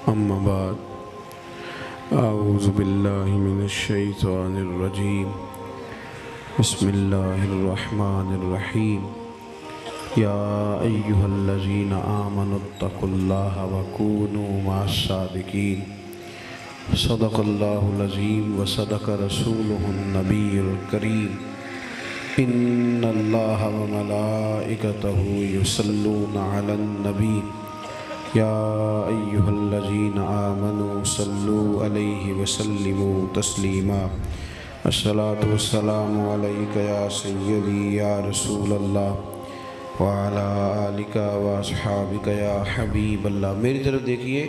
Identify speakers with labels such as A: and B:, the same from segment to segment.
A: أما بعد أعوذ بالله من الشيطان الرجيم بسم الله الرحمن الرحيم يا أيها الذين آمنوا اتقوا الله وكونوا مع الصادقين صدق الله العظيم وصدق رسوله النبي الكريم إن الله وملائكته يصلون على النبي يا أيها الذين آمنوا صلوا عليه وسلموا تسليما الصلاة والسلام عليك يا سيدي يا رسول الله وعلى آلك وأصحابك يا حبیب اللہ۔ میری طرف دیکھیے،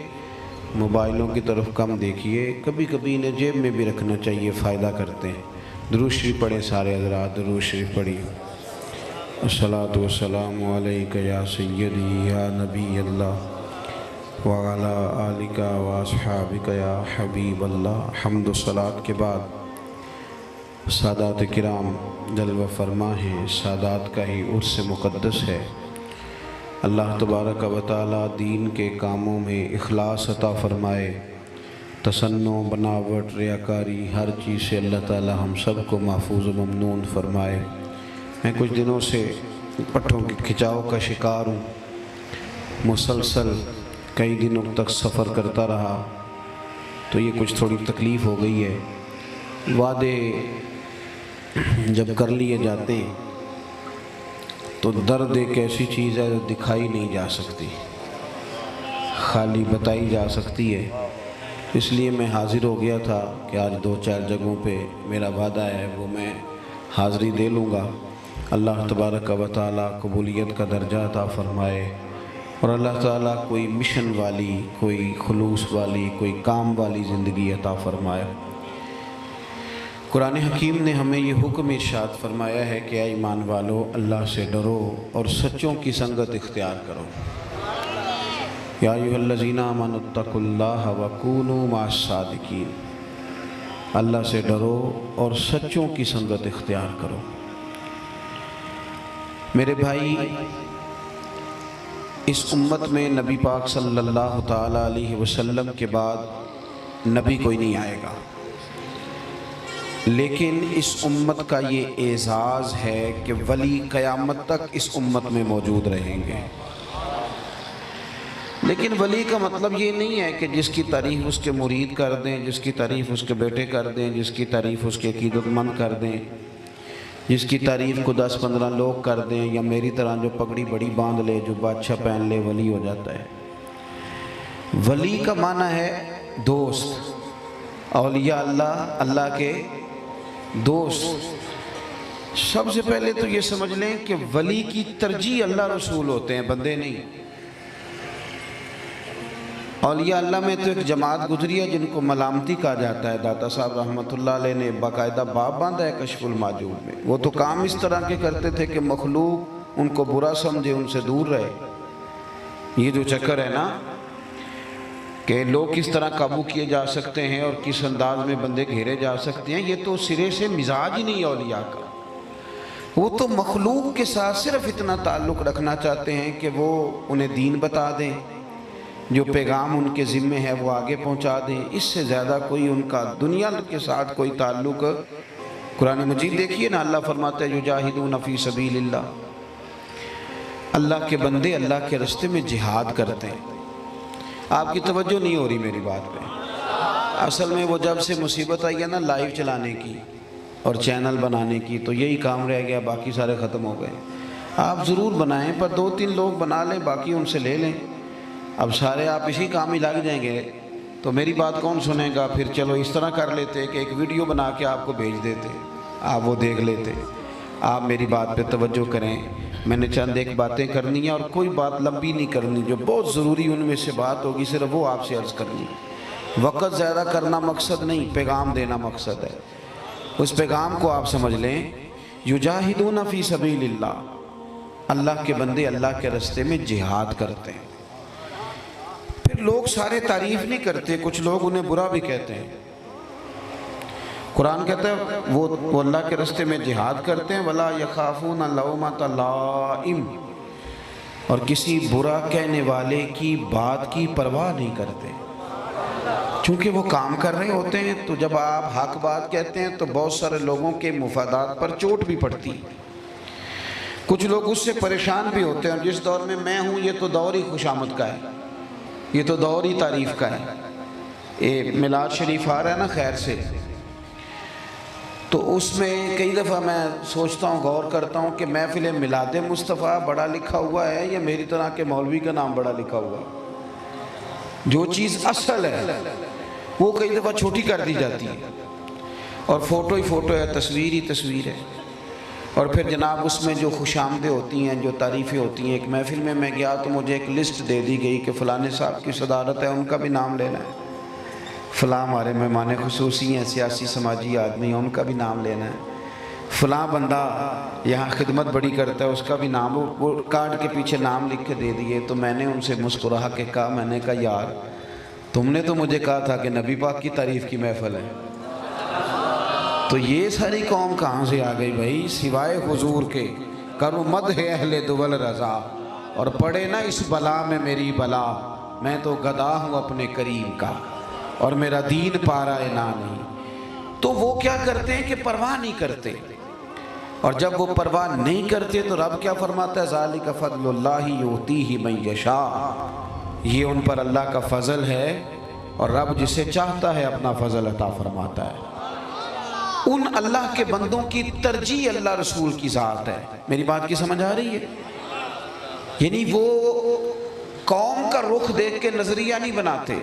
A: موبائلوں کی طرف کم دیکھیے، کبھی کبھی انہیں جیب میں بھی رکھنا چاہیے، فائدہ کرتے ہیں۔ درود شریف پڑھیں سارے حضرات، درود شریف پڑھیے۔ الصلاۃ والسلام علیک یا سیدی یا نبی اللہ وعلی آلک واصحابک یا حبیب اللہ۔ حمد و صلوات کے بعد سادات کرام جلوہ فرما ہیں، سادات کا ہی عرس مقدس ہے۔ اللہ تبارک و تعالی دین کے کاموں میں اخلاص عطا فرمائے، تصنع، بناوٹ، ریاکاری، ہر چیز سے اللہ تعالی ہم سب کو محفوظ و ممنون فرمائے۔ میں کچھ دنوں سے پٹھوں کے کھچاؤ کا شکار ہوں، مسلسل کئی دنوں تک سفر کرتا رہا تو یہ کچھ تھوڑی تکلیف ہو گئی ہے۔ وعدے جب کر لیے جاتے ہیں تو درد ایک ایسی چیز ہے جو دکھائی نہیں جا سکتی، خالی بتائی جا سکتی ہے۔ اس لیے میں حاضر ہو گیا تھا کہ آج 2-4 جگہوں پہ میرا وعدہ ہے وہ میں حاضری دے لوں گا۔ اللہ تبارک و تعالی قبولیت کا درجہ عطا فرمائے، اور اللہ تعالیٰ کوئی مشن والی، کوئی خلوص والی، کوئی کام والی زندگی عطا فرمائے۔ قرآن حکیم نے ہمیں یہ حکم ارشاد فرمایا ہے کہ اے ایمان والو، اللہ سے ڈرو اور سچوں کی سنگت اختیار کرو۔ یا ایھا الذین آمنوا اتقوا اللہ وکونوا مع الصادقین، اللہ سے ڈرو اور سچوں کی سنگت اختیار کرو۔ میرے بھائی، اس امت میں نبی پاک صلی اللہ تعالیٰ علیہ وسلم کے بعد نبی کوئی نہیں آئے گا، لیکن اس امت کا یہ اعزاز ہے کہ ولی قیامت تک اس امت میں موجود رہیں گے۔ لیکن ولی کا مطلب یہ نہیں ہے کہ جس کی تعریف اس کے مرید کر دیں، جس کی تعریف اس کے بیٹے کر دیں، جس کی تعریف اس کے عقیدت مند کر دیں، جس کی تعریف کو 10-15 لوگ کر دیں، یا میری طرح جو پگڑی بڑی باندھ لے، جو بادشاہ پہن لے، ولی ہو جاتا ہے۔ ولی کا معنی ہے دوست، اولیاء اللہ، اللہ کے دوست۔ سب سے پہلے تو یہ سمجھ لیں کہ ولی کی ترجیح اللہ رسول ہوتے ہیں، بندے نہیں۔ اولیاء اللہ میں تو ایک جماعت گزری ہے جن کو ملامتی کہا جاتا ہے۔ داتا صاحب رحمۃ اللہ علیہ نے باقاعدہ باب باندھا ہے کشف الماجوب میں۔ وہ تو کام اس طرح کے کرتے تھے کہ مخلوق ان کو برا سمجھے، ان سے دور رہے۔ یہ جو چکر ہے نا کہ لوگ کس طرح قابو کیے جا سکتے ہیں اور کس انداز میں بندے گھیرے جا سکتے ہیں، یہ تو سرے سے مزاج ہی نہیں اولیاء کا۔ وہ تو مخلوق کے ساتھ صرف اتنا تعلق رکھنا چاہتے ہیں کہ وہ انہیں دین بتا دیں، جو پیغام ان کے ذمے ہے وہ آگے پہنچا دیں۔ اس سے زیادہ کوئی ان کا دنیا کے ساتھ کوئی تعلق۔ قرآن مجید دیکھیے نا، اللہ فرماتا ہے یجاہدون فی سبیل اللہ، اللہ کے بندے اللہ کے راستے میں جہاد کرتے ہیں۔ آپ کی توجہ نہیں ہو رہی میری بات پہ۔ اصل میں وہ جب سے مصیبت آئی ہے نا لائیو چلانے کی اور چینل بنانے کی، تو یہی کام رہ گیا، باقی سارے ختم ہو گئے۔ آپ ضرور بنائیں، پر 2-3 لوگ بنا لیں، باقی ان سے لے لیں۔ اب سارے آپ اسی کام ہی لگ جائیں گے تو میری بات کون سنے گا؟ پھر چلو اس طرح کر لیتے کہ ایک ویڈیو بنا کے آپ کو بھیج دیتے، آپ وہ دیکھ لیتے۔ آپ میری بات پہ توجہ کریں، میں نے چند ایک باتیں کرنی ہیں، اور کوئی بات لمبی نہیں کرنی، جو بہت ضروری ان میں سے بات ہوگی صرف وہ آپ سے عرض کرنی۔ وقت زیادہ کرنا مقصد نہیں، پیغام دینا مقصد ہے۔ اس پیغام کو آپ سمجھ لیں، یجاہدون فی سبیل اللہ، اللہ کے بندے اللہ کے راستے میں جہاد کرتے ہیں۔ پھر لوگ سارے تعریف نہیں کرتے، کچھ لوگ انہیں برا بھی کہتے ہیں۔ قرآن کہتا ہے وہ اللہ کے راستے میں جہاد کرتے ہیں، وَلَا يَخَافُونَ لَوْمَةَ لَائِمٍ، اور کسی برا کہنے والے کی بات کی پرواہ نہیں کرتے۔
B: چونکہ وہ کام کر رہے ہوتے ہیں، تو جب آپ حق بات کہتے ہیں تو بہت سارے لوگوں کے مفادات پر چوٹ بھی پڑتی ہے، کچھ لوگ اس سے پریشان بھی ہوتے ہیں۔ اور جس دور میں میں ہوں، یہ تو دور ہی خوشامد کا ہے، یہ تو دور ہی تعریف کا ہے۔ میلاد شریف آ رہا ہے نا خیر سے، تو اس میں کئی دفعہ میں سوچتا ہوں، غور کرتا ہوں کہ محفل میلاد مصطفیٰ بڑا لکھا ہوا ہے یا میری طرح کے مولوی کا نام بڑا لکھا ہوا ہے۔ جو چیز اصل ہے وہ کئی دفعہ چھوٹی کر دی جاتی ہے، اور فوٹو ہی فوٹو ہے، تصویر ہی تصویر ہے۔ اور پھر جناب اس میں جو خوش آمدیں ہوتی ہیں، جو تعریفیں ہوتی ہیں، ایک محفل میں میں گیا تو مجھے ایک لسٹ دے دی گئی کہ فلانے صاحب کی صدارت ہے، ان کا بھی نام لینا ہے، فلاں ہمارے مہمان خصوصی ہیں، سیاسی سماجی آدمی ہیں، ان کا بھی نام لینا ہے، فلاں بندہ یہاں خدمت بڑی کرتا ہے، اس کا بھی نام، وہ کارڈ کے پیچھے نام لکھ کے دے دیے۔ تو میں نے ان سے مسکرا کے کہا، میں نے کہا یار تم نے تو مجھے کہا تھا کہ نبی پاک کی تعریف کی محفل ہے، تو یہ ساری قوم کہاں سے آ گئی بھائی؟ سوائے حضور کے کرو مدح اہل دول رضا، اور پڑے نا اس بلا میں میری بلا، میں تو گدا ہوں اپنے کریم کا، اور میرا دین پارا انا نہیں۔ تو وہ کیا کرتے ہیں کہ پرواہ نہیں کرتے، اور جب وہ پرواہ نہیں کرتے تو رب کیا فرماتا ہے؟ ذالک فضل اللہ یؤتیہ من یشاء، یہ ان پر اللہ کا فضل ہے، اور رب جسے چاہتا ہے اپنا فضل عطا فرماتا ہے۔ ان اللہ کے بندوں کی ترجیح اللہ رسول کی ذات ہے۔ میری بات کی سمجھ آ رہی ہے؟ یعنی وہ قوم کا رخ دیکھ کے نظریہ نہیں بناتے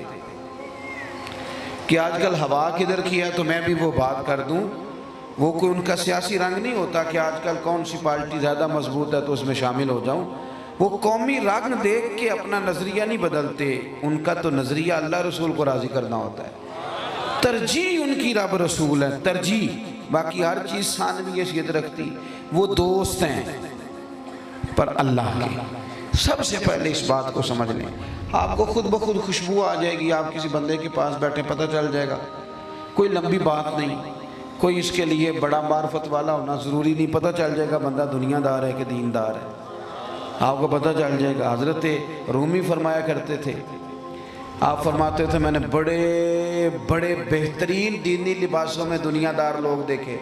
B: کہ آج کل ہوا کدھر کی ہے تو میں بھی وہ بات کر دوں۔ وہ کوئی ان کا سیاسی رنگ نہیں ہوتا کہ آج کل کون سی پارٹی زیادہ مضبوط ہے تو اس میں شامل ہو جاؤں۔ وہ قومی رنگ دیکھ کے اپنا نظریہ نہیں بدلتے، ان کا تو نظریہ اللہ رسول کو راضی کرنا ہوتا ہے، ترجیح ان کی رب رسول ہے، ترجیح، باقی ہر چیز ثانوی حیثیت رکھتی۔ وہ دوست ہیں پر اللہ کے۔ سب سے پہلے اس بات کو سمجھ لیں، آپ کو خود بخود خوشبو آ جائے گی، آپ کسی بندے کے پاس بیٹھے پتہ چل جائے گا، کوئی لمبی بات نہیں، کوئی اس کے لیے بڑا معرفت والا ہونا ضروری نہیں، پتہ چل جائے گا بندہ دنیا دار ہے کہ دین دار ہے، آپ کو پتہ چل جائے گا۔ حضرت رومی فرمایا کرتے تھے، آپ فرماتے تھے میں نے بڑے بڑے بہترین دینی لباسوں میں دنیا دار لوگ دیکھے،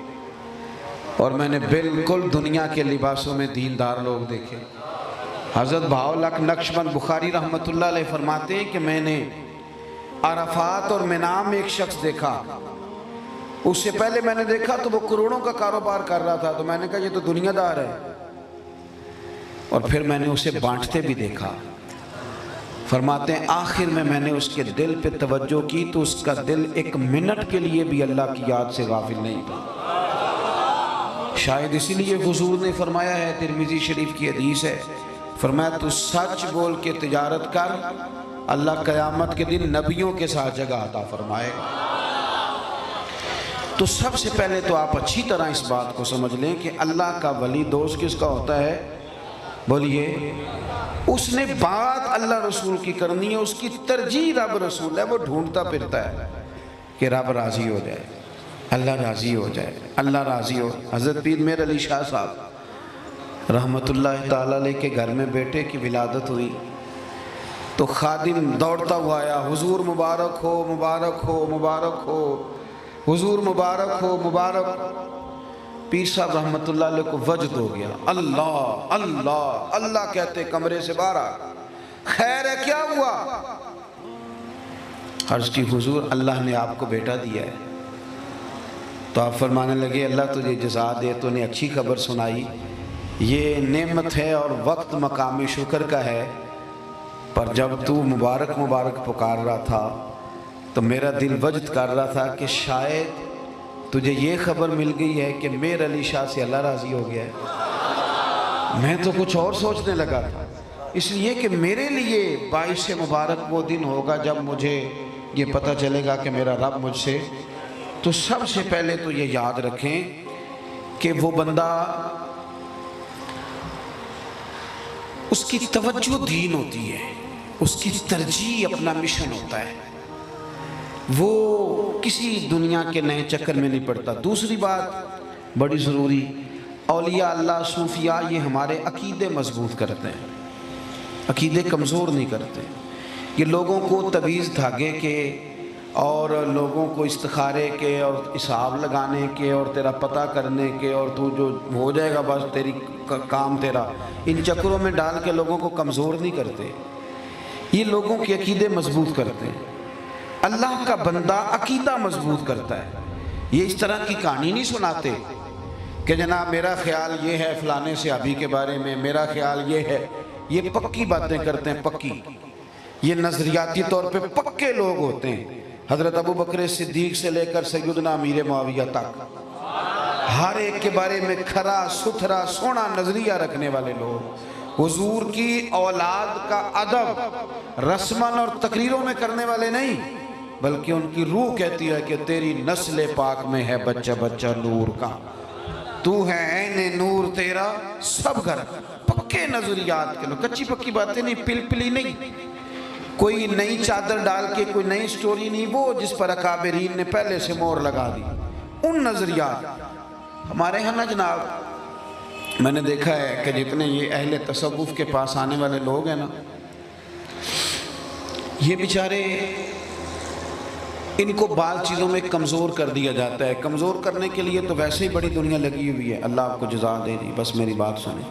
B: اور میں نے بالکل دنیا کے لباسوں میں دیندار لوگ دیکھے۔ حضرت بہاؤالحق نقشبند بخاری رحمۃ اللہ علیہ فرماتے ہیں کہ میں نے عرفات اور منی میں ایک شخص دیکھا، اس سے پہلے میں نے دیکھا تو وہ کروڑوں کا کاروبار کر رہا تھا، تو میں نے کہا یہ تو دنیا دار ہے، اور پھر میں نے اسے بانٹتے بھی دیکھا۔ فرماتے ہیں آخر میں نے اس کے دل پہ توجہ کی تو اس کا دل ایک منٹ کے لیے بھی اللہ کی یاد سے غافل نہیں تھا۔ شاید اسی لیے حضور نے فرمایا ہے، ترمذی شریف کی حدیث ہے، فرمایا تو سچ بول کے تجارت کر، اللہ قیامت کے دن نبیوں کے ساتھ جگہ عطا فرمائے گا۔ تو سب سے پہلے تو آپ اچھی طرح اس بات کو سمجھ لیں کہ اللہ کا ولی دوست کس کا ہوتا ہے؟ بولیے، اس نے بات اللہ رسول کی کرنی ہے، اس کی ترجیح رب رسول ہے، وہ ڈھونڈتا پھرتا ہے کہ رب راضی ہو جائے، اللہ راضی ہو جائے، اللہ راضی ہو۔ حضرت پیر میر علی شاہ صاحب رحمت اللہ تعالیٰ علیہ کے گھر میں بیٹے کی ولادت ہوئی تو خادم دوڑتا ہوا آیا، حضور مبارک ہو مبارک ہو مبارک ہو، حضور مبارک ہو مبارک۔ پیر صاحب رحمت اللہ علیہ کو وجد ہو گیا، اللہ اللہ اللہ کہتے کمرے سے باہر آ، خیر ہے کیا ہوا؟ عرض کی حضور اللہ نے آپ کو بیٹا دیا ہے۔ تو آپ فرمانے لگے اللہ تجھے جزا دے، تو نے اچھی خبر سنائی، یہ نعمت ہے اور وقت مقام شکر کا ہے، پر جب تو مبارک مبارک پکار رہا تھا تو میرا دل وجد کر رہا تھا کہ شاید تجھے یہ خبر مل گئی ہے کہ میر علی شاہ سے اللہ راضی ہو گیا ہے۔ میں تو کچھ اور سوچنے لگا تھا، اس لیے کہ میرے لیے باعث مبارک وہ دن ہوگا جب مجھے یہ پتہ چلے گا کہ میرا رب مجھ سے۔ تو سب سے پہلے تو یہ یاد رکھیں کہ وہ بندہ اس کی توجہ دین ہوتی ہے، اس کی ترجیح اپنا مشن ہوتا ہے، وہ کسی دنیا کے نئے چکر میں نہیں پڑتا۔ دوسری بات بڑی ضروری، اولیاء اللہ صوفیاء یہ ہمارے عقیدے مضبوط کرتے ہیں، عقیدے کمزور نہیں کرتے۔ یہ لوگوں کو تعویذ دھاگے کے اور لوگوں کو استخارے کے اور حساب لگانے کے اور تیرا پتہ کرنے کے اور تو جو ہو جائے گا بس تیری کام تیرا، ان چکروں میں ڈال کے لوگوں کو کمزور نہیں کرتے، یہ لوگوں کے عقیدے مضبوط کرتے ہیں۔ اللہ کا بندہ عقیدہ مضبوط کرتا ہے۔ یہ اس طرح کی کہانی نہیں سناتے کہ جناب میرا خیال یہ ہے فلانے صحابی کے بارے میں، میرا خیال یہ ہے، یہ پکی باتیں کرتے ہیں، پکی، یہ نظریاتی طور پہ پکے لوگ ہوتے ہیں۔ حضرت ابو بکر صدیق سے لے کر سیدنا امیر معاویہ تک ہر ایک کے بارے میں کھرا ستھرا سونا نظریہ رکھنے والے لوگ، حضور کی اولاد کا ادب رسماً اور تقریروں میں کرنے والے نہیں، بلکہ ان کی روح کہتی ہے کہ تیری نسل پاک میں ہے بچہ بچہ نور کا، تو ہے عین نور تیرا سب گھر۔ پکے نظریات کے لوگ، کچی پکی باتیں نہیں، پل پلی نہیں، کوئی نئی چادر ڈال کے کوئی نئی سٹوری نہیں، وہ جس پر اکابرین نے پہلے سے مور لگا دی، ان نظریات۔ ہمارے ہاں نا جناب میں نے دیکھا ہے کہ جتنے یہ اہل تصوف کے پاس آنے والے لوگ ہیں نا، یہ بیچارے ان کو بعض چیزوں میں کمزور کر دیا جاتا ہے۔ کمزور کرنے کے لیے تو ویسے ہی بڑی دنیا لگی ہوئی ہے، اللہ آپ کو جزا دے دی۔ بس میری بات سنیں،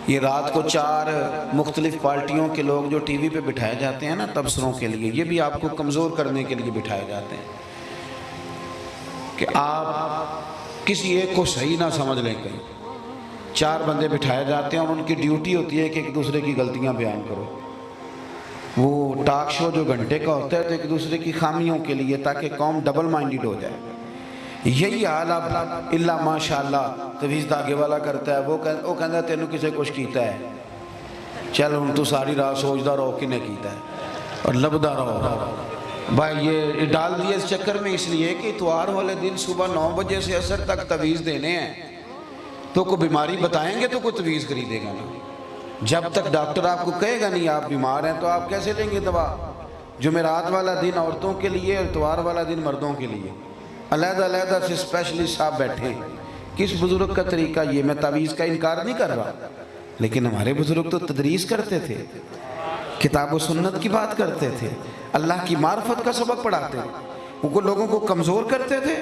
B: یہ رات کو 4 مختلف پارٹیوں کے لوگ جو ٹی وی پہ بٹھائے جاتے ہیں نا تبصروں کے لیے، یہ بھی آپ کو کمزور کرنے کے لیے بٹھائے جاتے ہیں کہ آپ کسی ایک کو صحیح نہ سمجھ لیں۔ کہیں 4 بندے بٹھائے جاتے ہیں اور ان کی ڈیوٹی ہوتی ہے کہ ایک دوسرے کی غلطیاں بیان کرو۔ وہ ٹاک شو جو گھنٹے کا ہوتا ہے تو ایک دوسرے کی خامیوں کے لیے، تاکہ قوم ڈبل مائنڈڈ ہو جائے۔ یہی حال اب اللہ ماشاءاللہ تویز دھاگے والا کرتا ہے، وہ کہتا ہے تینوں کسے کچھ کیتا ہے، چل ہوں تو ساری رات سوچدا رہو کنے کیتا ہے اور لبدا رہو۔ بھائی یہ ڈال دیے اس چکر میں اس لیے کہ اتوار والے دن صبح 9 بجے سے عصر تک تویز دینے ہیں، تو کوئی بیماری بتائیں گے تو کوئی تویز خریدے گا نا۔ جب تک ڈاکٹر آپ کو کہے گا نہیں آپ بیمار ہیں تو آپ کیسے لیں گے دوا؟ جمعرات والا دن عورتوں کے لیے، اتوار والا دن مردوں کے لیے، علیحدہ علیحدہ سے اسپیشلسٹ صاحب بیٹھے ہیں۔ کس بزرگ کا طریقہ یہ؟ میں تعویذ کا انکار نہیں کر رہا، لیکن ہمارے بزرگ تو تدریس کرتے تھے، کتاب و سنت کی بات کرتے تھے، اللہ کی معرفت کا سبق پڑھاتے تھے، وہ لوگوں کو کمزور کرتے تھے۔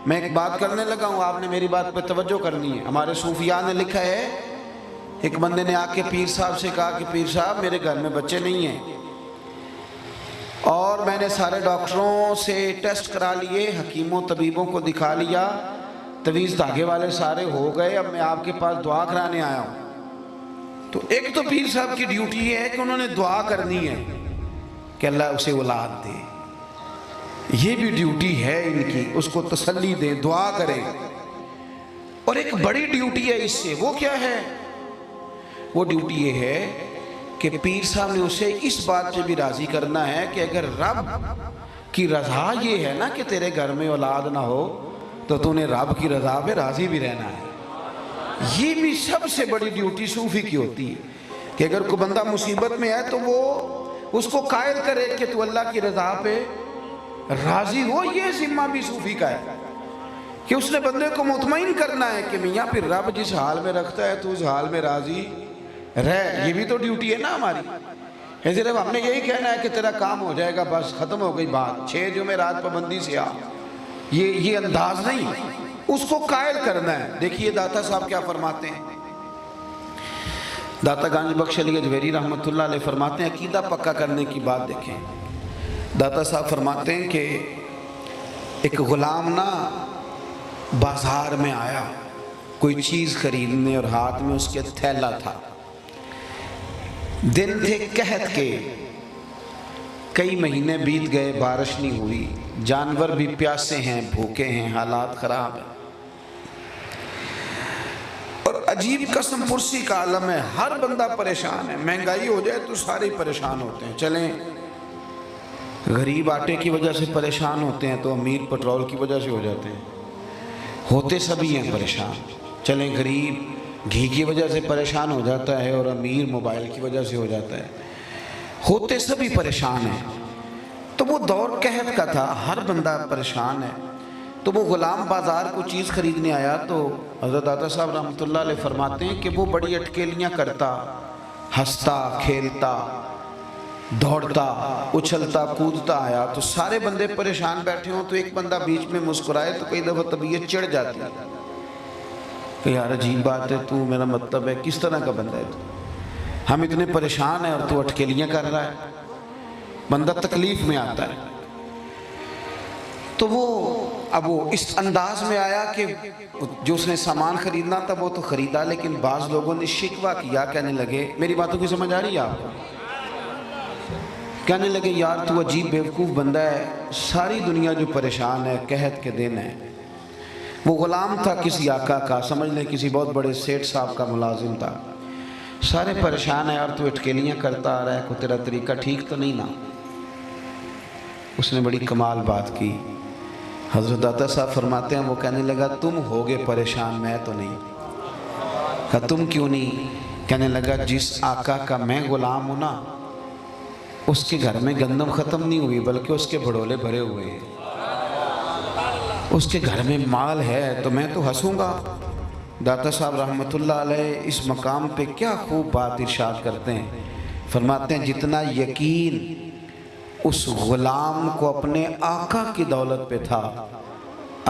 B: میں ایک بات کرنے لگا ہوں، آپ نے میری بات پہ توجہ کرنی ہے۔ ہمارے صوفیاء نے لکھا ہے، ایک بندے نے آ کے پیر صاحب سے کہا کہ پیر صاحب میرے گھر میں بچے نہیں ہیں اور میں نے سارے ڈاکٹروں سے ٹیسٹ کرا لیے، حکیموں طبیبوں کو دکھا لیا، تویز دھاگے والے سارے ہو گئے، اب میں آپ کے پاس دعا کرانے آیا ہوں۔ تو ایک تو پیر صاحب کی ڈیوٹی یہ ہے کہ انہوں نے دعا کرنی ہے کہ اللہ اسے اولاد دے، یہ بھی ڈیوٹی ہے ان کی، اس کو تسلی دیں، دعا کریں۔ اور ایک بڑی ڈیوٹی ہے اس سے، وہ کیا ہے؟ وہ ڈیوٹی یہ ہے کہ پیر صاحب نے اسے اس بات پہ بھی راضی کرنا ہے کہ اگر رب کی رضا یہ ہے نا کہ تیرے گھر میں اولاد نہ ہو تو تو نے رب کی رضا پہ راضی بھی رہنا ہے۔ یہ بھی سب سے بڑی ڈیوٹی صوفی کی ہوتی ہے کہ اگر کوئی بندہ مصیبت میں ہے تو وہ اس کو قائل کرے کہ تو اللہ کی رضا پہ راضی ہو۔ یہ ذمہ بھی صوفی کا ہے کہ اس نے بندے کو مطمئن کرنا ہے کہ میاں پھر رب جس حال میں رکھتا ہے تو اس حال میں راضی رہ۔ یہ بھی تو ڈیوٹی ہے نا ہماری۔ صرف ہم نے یہی کہنا ہے کہ تیرا کام ہو جائے گا، بس ختم ہو گئی بات، 6 جمعرات پابندی سے آ، یہ انداز نہیں، اس کو قائل کرنا ہے۔ دیکھیے داتا صاحب کیا فرماتے ہیں، داتا گنج بخش علی اجویری رحمۃ اللہ علیہ فرماتے ہیں، عقیدہ پکا کرنے کی بات دیکھیں۔ داتا صاحب فرماتے ہیں کہ ایک غلام نا بازار میں آیا کوئی چیز خریدنے اور ہاتھ میں اس کے تھیلا تھا، دن تھے قحط کے، کئی مہینے بیت گئے، بارش نہیں ہوئی، جانور بھی پیاسے ہیں، بھوکے ہیں، حالات خراب ہیں، اور عجیب قسم پرسی کا عالم ہے، ہر بندہ پریشان ہے۔ مہنگائی ہو جائے تو سارے پریشان ہوتے ہیں، چلیں غریب آٹے کی وجہ سے پریشان ہوتے ہیں تو امیر پٹرول کی وجہ سے ہو جاتے ہیں، ہوتے سبھی ہیں پریشان۔ چلیں غریب گھی کی وجہ سے پریشان ہو جاتا ہے اور امیر موبائل کی وجہ سے ہو جاتا ہے، ہوتے سبھی پریشان ہیں۔ تو وہ دور قحط کا تھا، ہر بندہ پریشان ہے۔ تو وہ غلام بازار کو چیز خریدنے آیا تو حضرت داتا صاحب رحمۃ اللہ علیہ فرماتے ہیں کہ وہ بڑی اٹکیلیاں کرتا، ہنستا کھیلتا، دوڑتا اچھلتا کودتا آیا تو سارے بندے پریشان بیٹھے ہوں تو ایک بندہ بیچ میں مسکرائے تو کئی دفعہ طبیعت چڑھ جاتی ہے کہ یار عجیب بات ہے، تو میرا مطلب ہے کس طرح کا بندہ ہے تو، ہم اتنے پریشان ہیں اور تو اٹکیلیاں کر رہا ہے۔ بندہ تکلیف میں آتا ہے تو وہ اس انداز میں آیا کہ جو اس نے سامان خریدنا تھا وہ تو خریدا، لیکن بعض لوگوں نے شکوہ کیا، کہنے لگے، میری باتوں کی سمجھ آ رہی ہے آپ کو؟ کہنے لگے یار تو عجیب بیوقوف بندہ ہے، ساری دنیا جو پریشان ہے، قحط کے دن ہے۔ وہ غلام تھا کسی آقا کا، سمجھ لیں کسی بہت بڑے سیٹ صاحب کا ملازم تھا، سارے پریشان ہیں اور تو اٹکیلیاں کرتا آ رہا ہے، کوئی تیرا طریقہ ٹھیک تو نہیں نا؟ اس نے بڑی کمال بات کی۔ حضرت داتا صاحب فرماتے ہیں وہ کہنے لگا تم ہوگے پریشان، میں تو نہیں۔ کہا تم کیوں نہیں؟ کہنے لگا جس آقا کا میں غلام ہوں نا، اس کے گھر میں گندم ختم نہیں ہوئی بلکہ اس کے بھڑولے بھرے ہوئے ہیں، اس کے گھر میں مال ہے تو میں تو ہنسوں گا۔ داتا صاحب رحمۃ اللہ علیہ اس مقام پہ کیا خوب بات ارشاد کرتے ہیں، فرماتے ہیں جتنا یقین اس غلام کو اپنے آقا کی دولت پہ تھا،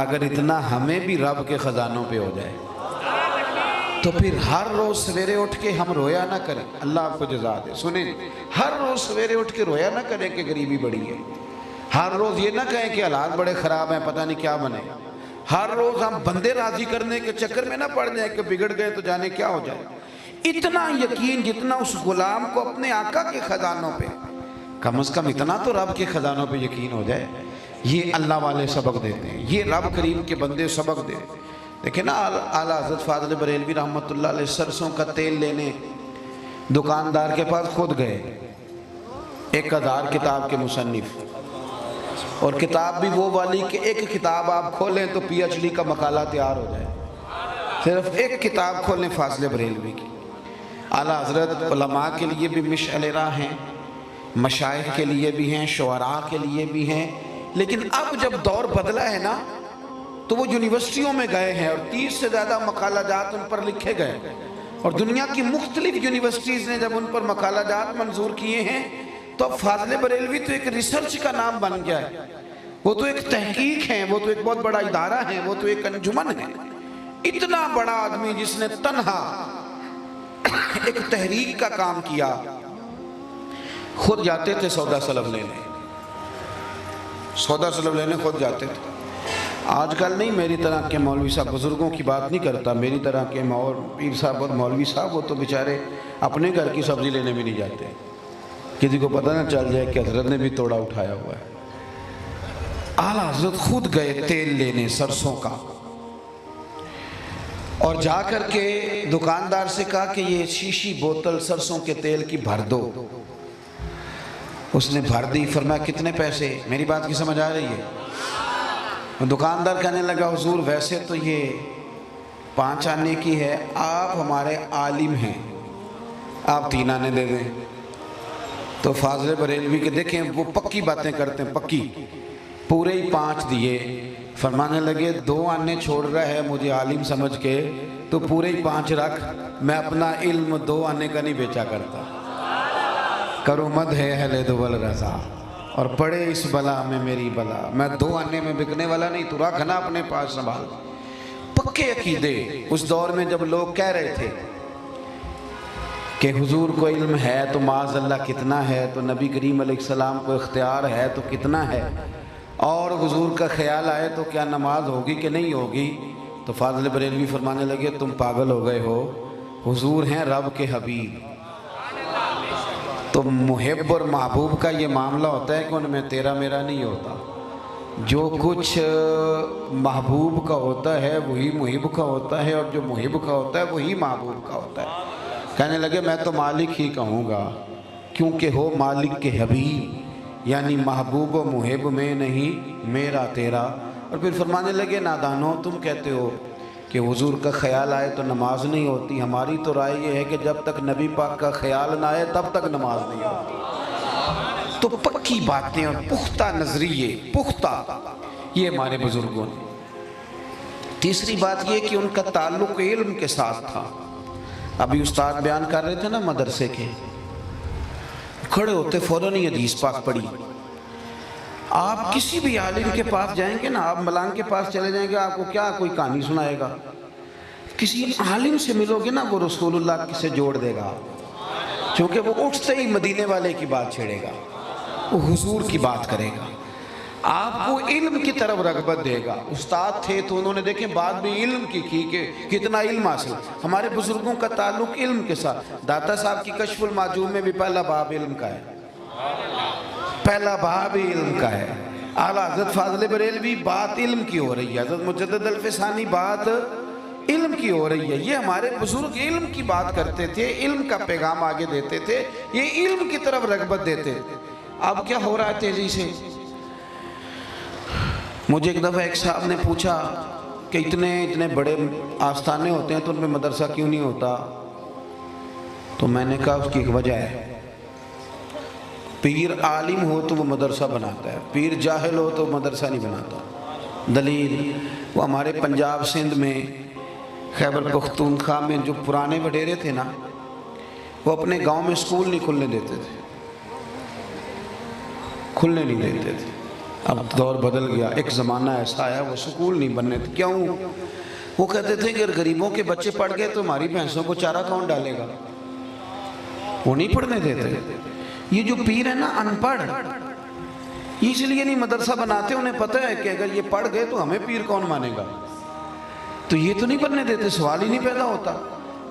B: اگر اتنا ہمیں بھی رب کے خزانوں پہ ہو جائے تو پھر ہر روز سویرے اٹھ کے ہم رویا نہ کریں، اللہ آپ کو جزا دے، سنیں، ہر روز سویرے اٹھ کے رویا نہ کریں کہ غریبی بڑی ہے، ہر روز یہ نہ کہیں کہ حالات بڑے خراب ہیں پتہ نہیں کیا بنے، ہر روز ہم بندے راضی کرنے کے چکر میں نہ پڑ جائیں کہ بگڑ گئے تو جانے کیا ہو جائے۔ اتنا یقین جتنا اس غلام کو اپنے آقا کے خزانوں پہ، کم از کم اتنا تو رب کے خزانوں پہ یقین ہو جائے۔ یہ اللہ والے سبق دیتے ہیں، یہ رب کریم کے بندے سبق دیتے ہیں۔ دیکھیں نا اعلیٰ حضرت فاضل بریلوی رحمۃ اللہ علیہ سرسوں کا تیل لینے دکاندار کے پاس خود گئے، 1000 کتاب کے مصنف، اور کتاب بھی وہ والی کہ ایک کتاب آپ کھولیں تو پی ایچ ڈی کا مقالہ تیار ہو جائے، صرف ایک کتاب کھولیں فاضل بریلوی کی۔ اعلیٰ حضرت علماء کے لیے بھی مشعل راہ ہیں، مشائخ کے لیے بھی ہیں، شعراء کے لیے بھی ہیں، لیکن اب جب دور بدلا ہے نا تو وہ یونیورسٹیوں میں گئے ہیں اور 30 سے زیادہ مقالہ جات ان پر لکھے گئے، اور دنیا کی مختلف یونیورسٹیز نے جب ان پر مقالہ جات منظور کیے ہیں تو اب فاضل بریلوی تو ایک ریسرچ کا نام بن گیا ہے، وہ تو ایک تحقیق ہے، وہ تو ایک بہت بڑا ادارہ ہے، وہ تو ایک انجمن ہے۔ اتنا بڑا آدمی جس نے تنہا ایک تحریک کا کام کیا، خود جاتے تھے سودا سلب لینے، سودا سلب لینے خود جاتے تھے۔ آج کل نہیں، میری طرح کے مولوی صاحب، بزرگوں کی بات نہیں کرتا، میری طرح کے پیر صاحب اور مولوی صاحب وہ تو بیچارے اپنے گھر کی سبزی لینے بھی نہیں جاتے، کسی کو پتہ نہ چل جائے کہ حضرت نے بھی توڑا اٹھایا ہوا ہے۔ اعلیٰ حضرت خود گئے تیل لینے سرسوں کا، اور جا کر کے دکاندار سے کہا کہ یہ شیشی بوتل سرسوں کے تیل کی بھر دو۔ اس نے بھر دی، فرمایا کتنے پیسے؟ میری بات کی سمجھ آ رہی ہے؟ دکاندار کہنے لگا حضور ویسے تو یہ 5 آنے کی ہے، آپ ہمارے عالم ہیں، آپ 3 آنے دے دیں۔ تو فاضل بریلوی کے دیکھیں وہ پکی باتیں کرتے ہیں، پکی، پورے ہی 5 دیے، فرمانے لگے 2 آنے چھوڑ رہا ہے مجھے عالم سمجھ کے، تو پورے ہی 5 رکھ، میں اپنا علم 2 آنے کا نہیں بیچا کرتا، کرو مد ہے اہل دول رضا، اور پڑے اس بلا میں میری بلا، میں 2 آنے میں بکنے والا نہیں، تو رکھنا اپنے پاس سنبھال۔ پکے عقیدے اس دور میں جب لوگ کہہ رہے تھے کہ حضور کو علم ہے تو معاذ اللہ کتنا ہے، تو نبی کریم علیہ السلام کو اختیار ہے تو کتنا ہے، اور حضور کا خیال آئے تو کیا نماز ہوگی کہ نہیں ہوگی، تو فاضل بریلوی فرمانے لگے تم پاگل ہو گئے ہو، حضور ہیں رب کے حبیب، تو محب اور محبوب کا یہ معاملہ ہوتا ہے کہ ان میں تیرا میرا نہیں ہوتا، جو کچھ محبوب کا ہوتا ہے وہی محب کا ہوتا ہے، اور جو محب کا ہوتا ہے وہی محبوب کا ہوتا ہے۔ کہنے لگے میں تو مالک ہی کہوں گا، کیونکہ ہو مالک کے حبیب، یعنی محبوب و محب میں نہیں میرا تیرا۔ اور پھر فرمانے لگے نادانو تم کہتے ہو کہ حضور کا خیال آئے تو نماز نہیں ہوتی، ہماری تو رائے یہ ہے کہ جب تک نبی پاک کا خیال نہ آئے تب تک نماز نہیں ہوتی۔ تو پکی باتیں اور پختہ نظریے، پختہ، یہ ہمارے بزرگوں نے۔ تیسری بات یہ کہ ان کا تعلق علم کے ساتھ تھا۔ ابھی استاد بیان کر رہے تھے نا مدرسے کے، کھڑے ہوتے فوراً ہی حدیث پاک پڑھی. آپ کسی بھی عالم کے پاس جائیں گے نا، آپ ملانگ کے پاس چلے جائیں گے، آپ کو کیا کوئی کہانی سنائے گا. کسی عالم سے ملو گے نا، وہ رسول اللہ سے جوڑ دے گا، کیونکہ وہ اٹھتے ہی مدینے والے کی بات چھیڑے گا، وہ حضور کی بات کرے گا، آپ کو علم کی طرف رغبت دے گا. استاد تھے تو انہوں نے دیکھیں بات بھی علم کی کہ کتنا علم حاصل. ہمارے بزرگوں کا تعلق علم کے ساتھ. داتا صاحب کی کشف المعجوب میں بھی پہلا باب علم کا ہے، پہلا باب علم کا ہے. اعلیٰ حضرت فاضل بریلوی بات علم کی ہو رہی ہے، حضرت مجدد الفسانی بات علم کی ہو رہی ہے. یہ ہمارے بزرگ علم کی بات کرتے تھے، علم کا پیغام آگے دیتے تھے، یہ علم کی طرف رغبت دیتے. اب کیا ہو رہا ہے تیزی سے. مجھے ایک دفعہ ایک صاحب نے پوچھا کہ اتنے بڑے آستانے ہوتے ہیں تو ان میں مدرسہ کیوں نہیں ہوتا. تو میں نے کہا اس کی ایک وجہ ہے. پیر عالم ہو تو وہ مدرسہ بناتا ہے، پیر جاہل ہو تو مدرسہ نہیں بناتا. دلیل وہ ہمارے پنجاب سندھ میں خیبر پختونخوا میں جو پرانے وڈیرے تھے نا، وہ اپنے گاؤں میں اسکول نہیں کھلنے دیتے تھے، کھلنے نہیں دیتے تھے. اب دور بدل گیا، ایک زمانہ ایسا آیا وہ سکول نہیں بننے تھے. کیوں؟ وہ کہتے تھے کہ اگر غریبوں کے بچے پڑھ گئے تو ہماری بھینسوں کو چارہ کون ڈالے گا. وہ نہیں پڑھنے دیتے. یہ جو پیر ہے نا ان پڑھ، اس لیے نہیں مدرسہ بناتے. انہیں پتہ ہے کہ اگر یہ پڑھ گئے تو ہمیں پیر کون مانے گا، تو یہ تو نہیں پڑھنے دیتے. سوال ہی نہیں پیدا ہوتا.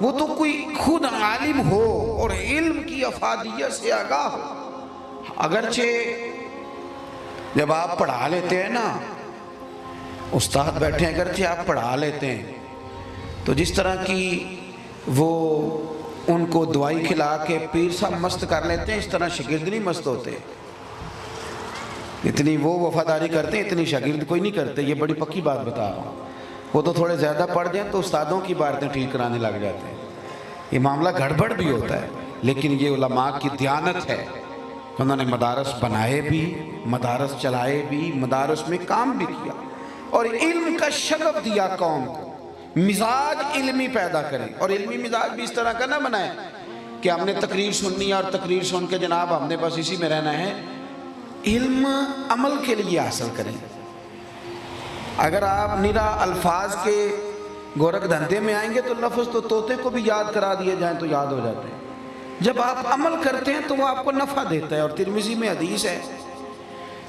B: وہ تو کوئی خود عالم ہو اور علم کی افادیت سے آگاہ ہو. اگرچہ جب آپ پڑھا لیتے ہیں نا، استاد بیٹھے ہیں، اگرچہ آپ پڑھا لیتے ہیں تو جس طرح کی وہ ان کو دوائی کھلا کے پیر صاحب مست کر لیتے ہیں، اس طرح شاگرد نہیں مست ہوتے. اتنی وہ وفاداری کرتے ہیں اتنی شاگرد کوئی نہیں کرتے. یہ بڑی پکی بات بتا رہا ہوں. وہ تو تھوڑے زیادہ پڑھ جائیں تو استادوں کی باتیں ٹھیک کرانے لگ جاتے ہیں. یہ معاملہ گڑبڑ بھی ہوتا ہے، لیکن یہ علماء کی دیانت ہے. انہوں نے مدارس بنائے بھی، مدارس چلائے بھی، مدارس میں کام بھی کیا، اور علم کا شغف دیا قوم کو. مزاج علمی پیدا کریں، اور علمی مزاج بھی اس طرح کا نہ بنائیں کہ ہم نے تقریر سننی ہے اور تقریر سن کے جناب ہم نے بس اسی میں رہنا ہے. علم عمل کے لیے حاصل کریں. اگر آپ نرا الفاظ کے گورکھ دھندے میں آئیں گے تو لفظ تو طوطے کو بھی یاد کرا دیے جائیں تو یاد ہو جاتے ہیں. جب آپ عمل کرتے ہیں تو وہ آپ کو نفع دیتا ہے. اور ترمذی میں حدیث ہے،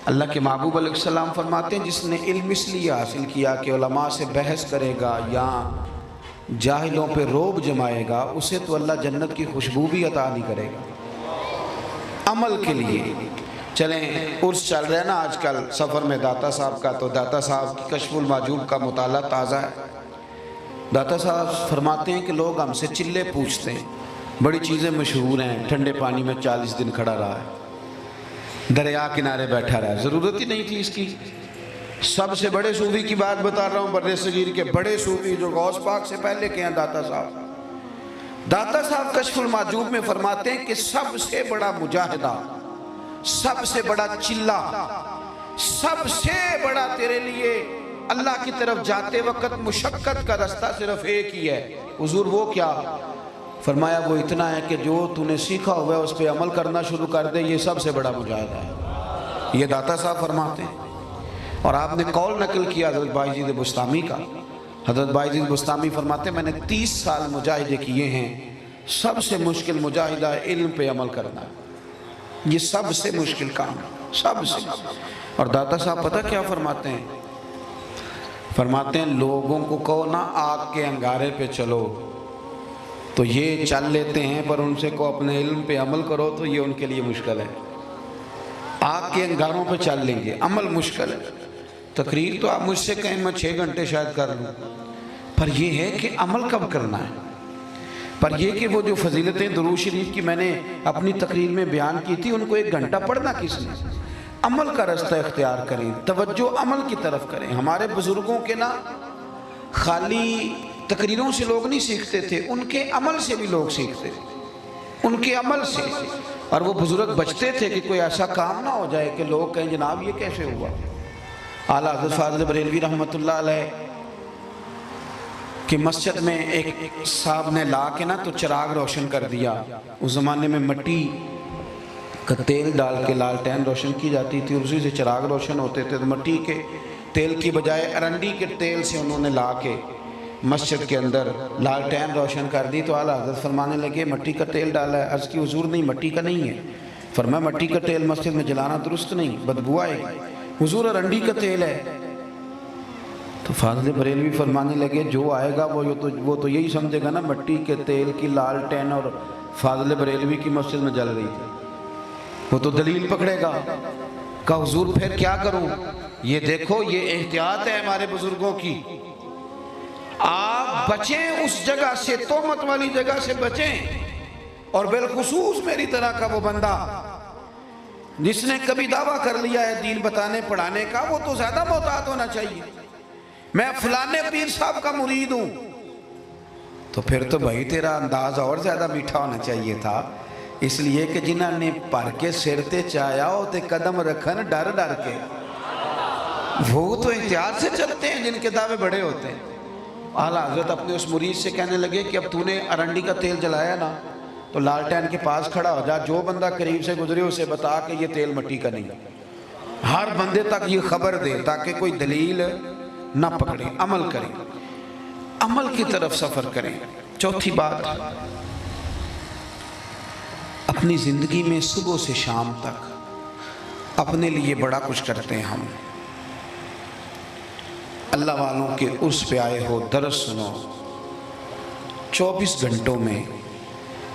B: اللہ کے محبوب علیہ السلام فرماتے ہیں جس نے علم اس لیے حاصل کیا کہ علماء سے بحث کرے گا یا جاہلوں پہ روب جمائے گا، اسے تو اللہ جنت کی خوشبو بھی عطا نہیں کرے گا. عمل کے لیے چلیں. عرس چل رہا ہے نا آج کل سفر میں داتا صاحب کا، تو داتا صاحب کی کشف المعجوب کا مطالعہ تازہ ہے. داتا صاحب فرماتے ہیں کہ لوگ ہم سے چلے پوچھتے ہیں، بڑی چیزیں مشہور ہیں. ٹھنڈے پانی میں 40 دن کھڑا رہا ہے، دریا کنارے بیٹھا رہا ہے، ضرورت ہی نہیں تھی اس کی. سب سے بڑے صوفی کی بات بتا رہا ہوں، بر صغیر کے بڑے صوفی جو غوث پاک سے پہلے کے ہیں داتا صاحب. داتا صاحب کشف المعجوب میں فرماتے ہیں کہ سب سے بڑا مجاہدہ، سب سے بڑا چلہ، سب سے بڑا تیرے لیے اللہ کی طرف جاتے وقت مشقت کا رستہ صرف ایک ہی ہے. حضور وہ کیا؟ فرمایا وہ اتنا ہے کہ جو تو نے سیکھا ہوا ہے اس پہ عمل کرنا شروع کر دے، یہ سب سے بڑا مجاہدہ ہے. یہ داتا صاحب فرماتے ہیں. اور آپ نے قول نقل کیا حضرت بائیزید بستامی کا. حضرت بائیزید بستامی فرماتے ہیں میں نے 30 سال مجاہدے کیے ہیں، سب سے مشکل مجاہدہ علم پہ عمل کرنا. یہ سب سے مشکل کام ہے، سب سے. اور داتا صاحب پتہ کیا فرماتے ہیں؟ فرماتے ہیں لوگوں کو کہو نا آگ کے انگارے پہ چلو تو یہ چل لیتے ہیں، پر ان سے کو اپنے علم پہ عمل کرو تو یہ ان کے لیے مشکل ہے. آگ کے انگاروں پہ چل لیں گے، عمل مشکل ہے. تقریر تو آپ مجھ سے کہیں میں 6 گھنٹے شاید کر لوں، پر یہ ہے کہ عمل کب کرنا ہے. پر یہ کہ وہ جو فضیلتیں درود شریف کی میں نے اپنی تقریر میں بیان کی تھی، ان کو 1 گھنٹہ پڑھنا کس نے؟ عمل کا رستہ اختیار کریں، توجہ عمل کی طرف کریں. ہمارے بزرگوں کے نا خالی تقریروں سے لوگ نہیں سیکھتے تھے، ان کے عمل سے بھی لوگ سیکھتے تھے، ان کے عمل سے. اور وہ بزرگ بچتے تھے کہ کوئی ایسا کام نہ ہو جائے کہ لوگ کہیں جناب یہ کیسے ہوا. اعلیٰ حضرت فاضل بریلوی رحمۃ اللہ علیہ کہ مسجد میں ایک صاحب نے لا کے نا تو چراغ روشن کر دیا. اس زمانے میں مٹی کا تیل ڈال کے لالٹین روشن کی جاتی تھی اور اسی سے چراغ روشن ہوتے تھے. تو مٹی کے تیل کی بجائے ارنڈی کے تیل سے انہوں نے لا کے مسجد کے اندر لالٹین روشن کر دی. تو اعلیٰ حضرت فرمانے لگے مٹی کا تیل ڈالا ہے. عرض کی حضور نہیں مٹی کا نہیں ہے. فرمایا مٹی کا تیل مسجد میں جلانا درست نہیں، بدبو آئے گی. حضور ارنڈی کا تیل ہے. تو فاضل بریلوی فرمانے لگے جو آئے گا وہ تو یہی سمجھے گا نا مٹی کے تیل کی لالٹین اور فاضل بریلوی کی مسجد میں جل رہی تھی، وہ تو دلیل پکڑے گا. کہا حضور پھر کیا کروں؟ یہ دیکھو یہ احتیاط ہے ہمارے بزرگوں کی. آپ بچیں اس جگہ سے، تہمت والی جگہ سے بچیں. اور بالخصوص میری طرح کا وہ بندہ جس نے کبھی دعویٰ کر لیا ہے دین بتانے پڑھانے کا، وہ تو زیادہ محتاط ہونا چاہیے. میں فلانے پیر صاحب کا مرید ہوں، تو پھر تو بھائی تیرا انداز اور زیادہ میٹھا ہونا چاہیے تھا. اس لیے کہ جنہوں نے پر کے سر تے چایا ہو تے قدم رکھن ڈر ڈر کے، وہ تو احتیاط سے چلتے ہیں جن کے دعوے بڑے ہوتے ہیں. اعلیٰ حضرت اپنے اس مرید سے کہنے لگے کہ اب تو نے ارنڈی کا تیل جلایا نا تو لالٹین کے پاس کھڑا ہو جا، جو بندہ قریب سے گزرے اسے بتا کہ یہ تیل مٹی کا نہیں. ہر بندے تک یہ خبر دے تاکہ کوئی دلیل نہ پکڑے، عمل کریں، عمل کی طرف سفر کریں. چوتھی بات، اپنی زندگی میں صبح سے شام تک اپنے لیے بڑا کچھ کرتے ہیں ہم. اللہ والوں کے عرس پہ آئے ہو، درس سنو. 24 گھنٹوں میں